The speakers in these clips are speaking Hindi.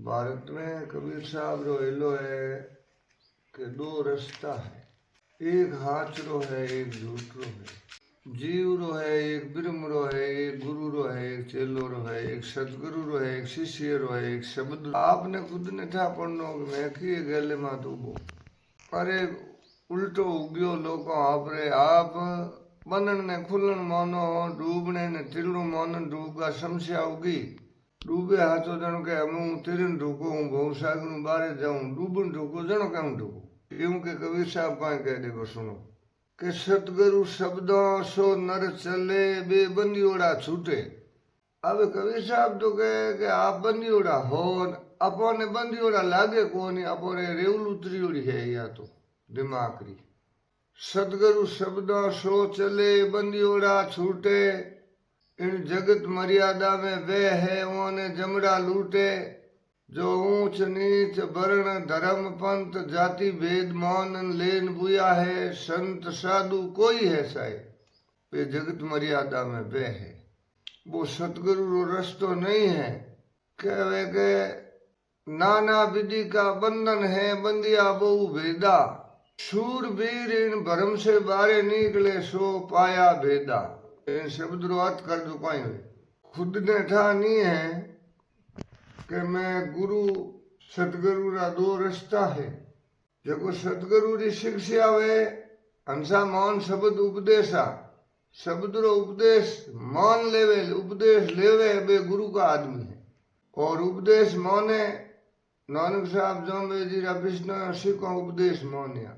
भारत में कबीर साहब रोएलो है कि दो रास्ता है, एक हाथ रो है एक झूठ रो है, जीव रो है एक ब्रह्म रो है, एक गुरु रो है, एक चेलो रो है, एक सदगुरु रो है, एक शिष्य रो है, एक शब्द आपने खुद ने था पढ़नो मैं किए गले में तो वो अरे उल्टो उग्यो लोगों आपरे आप बनन ने खुलन मानो डूबने ने तिलू मानो डूबा समस्या उगी डूबे हाथों जनो के हूँ तिरन ढूको हूँ बहु सागर बारे जाऊं डूबन ढूको जनो क्यों ढूको यूं के कबीर साहब कहीं कह देखो सुनो कि सतगुरु शब्दों सो नर चले बे बंदियोड़ा छूटे। अब कबीर साहब तो कहे कि आप बंदियोड़ा हो अपने बंदियोड़ा लागे कोनी अपने रेवल उतरी है या तो दिमाग री सतगुरु शब्दों सो चले बंदियोड़ा छूटे इन जगत मर्यादा में वे है उन्हें जमड़ा लूटे जो ऊंच नीच वर्ण धर्म पंथ जाति भेद मान लेन बुया है संत साधु कोई है साहे वे जगत मर्यादा में वे है वो सतगुरु रस्तो नहीं है कहे के नाना विधि का बंधन है बंदिया बहु भेदा शूरवीर इन भरम से बारे निकले सो पाया भेदा। इन शब्द रो अर्थ कर दो कहीं खुद ने ठा नहीं है कि मैं गुरु सतगुरु रा दो रास्ता है जो सतगुरु री शिक्षा वे हंसा मान शब्द उपदेशा शब्द रो उपदेश मान लेवे उपदेश लेवे बे गुरु का आदमी है और उपदेश माने नानक साहब जोमे जी रा विष्णु सिखो उपदेश मानिया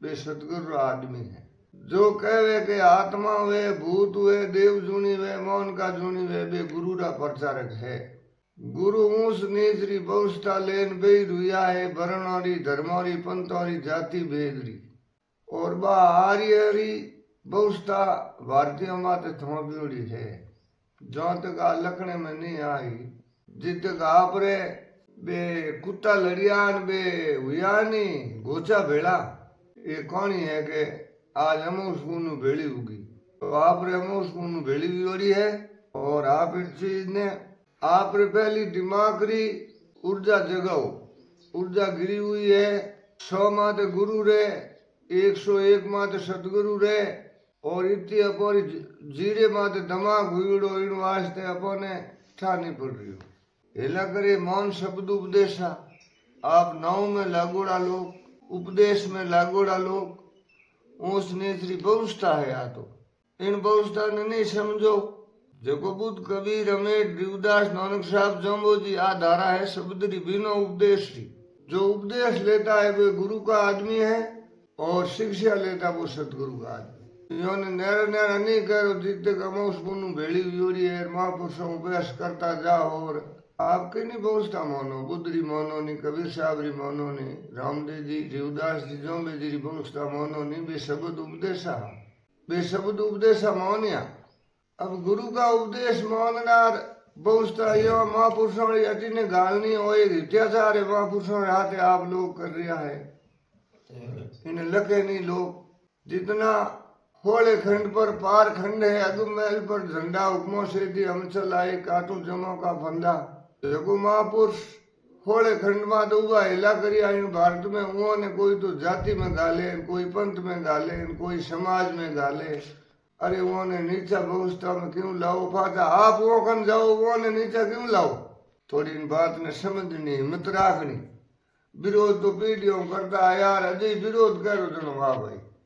बे सतगुरु रा आदमी है जो कहे कि आत्मा वे भूत वे देव जुनी वे मौन का जुनी वे बे गुरु रा प्रचारक है गुरु ऊंस नीचरी बहुस्ता लेन बे रुया है वर्णोरी धर्मोरी पंतोरी जाति भेदरी और बा आर्यरी बहुस्ता भारतीय माते थोड़ी है जो तक आ लखने में नहीं आई जित तक आपरे बे कुत्ता लड़ियान बे हुयानी गोचा भेड़ा ये कौन है कि आज अमोस कुनु भेड़ी होगी तो आप रे अमोस कुनु भेड़ी भी हो रही है और आप इस चीज ने आप रे पहली दिमाग री ऊर्जा जगाओ ऊर्जा गिरी हुई है 100 माते गुरु रे 101 माते सतगुरु रे और इतनी अपनी जीरे माते दिमाग हुईड़ो इन वास्ते अपने ठानी पड़ रही हो हेला करे मौन शब्द उपदेशा आप नाव में लागोड़ा लोग उपदेश में लागोड़ा लोग ऊंच नीचरी बहुस्ता है आ तो इन बहुस्ता ने नहीं समझो जो बुद्ध कबीर रमेश देवदास नानक साहब जम्बो जी आ धारा है शब्द री बिना उपदेश री जो उपदेश लेता है वे गुरु का आदमी है और शिक्षा लेता वो सतगुरु का आदमी इन्होंने नेरा नेरा नहीं करो जितने कमोस पुनु भेड़ी वियोरी है महापुरुषों अभ्यास करता जाओ और आपके नहीं बहुस्ता मानो बुद्धरी मानो नहीं कबीर साहब री मानो नहीं रामदेव जी देवदास जी जोम्बे जी री बहुस्ता मानो नहीं बे शब्द उपदेशा मानिया अब गुरु का उपदेश मानना बहुस्ता यो महापुरुषों री अटी ने गालनी हो एक अत्याचार है महापुरुषों रे हाथे आप लोग कर रहा है इन्हें लखे नहीं लोग जितना होले खंड पर पार खंड है अगम महल पर झंडा हुक्मों से दी हम चलाए काटू जमो का फंदा जो महापुरुष होले खंड में डूबा हिला करिया इन भारत में उन्होंने कोई तो जाति में गाले कोई पंथ में गाले कोई समाज में गाले अरे उन्होंने नीचा बहुस्ता में क्यों लाओ फाता आप वो कन जाओ उन्होंने नीचा क्यों लाओ थोड़ी इन बात ने समझनी हिम्मत राखनी विरोध तो पीढ़ियों करता है यार अजय विरोध करो जनो वाह भाई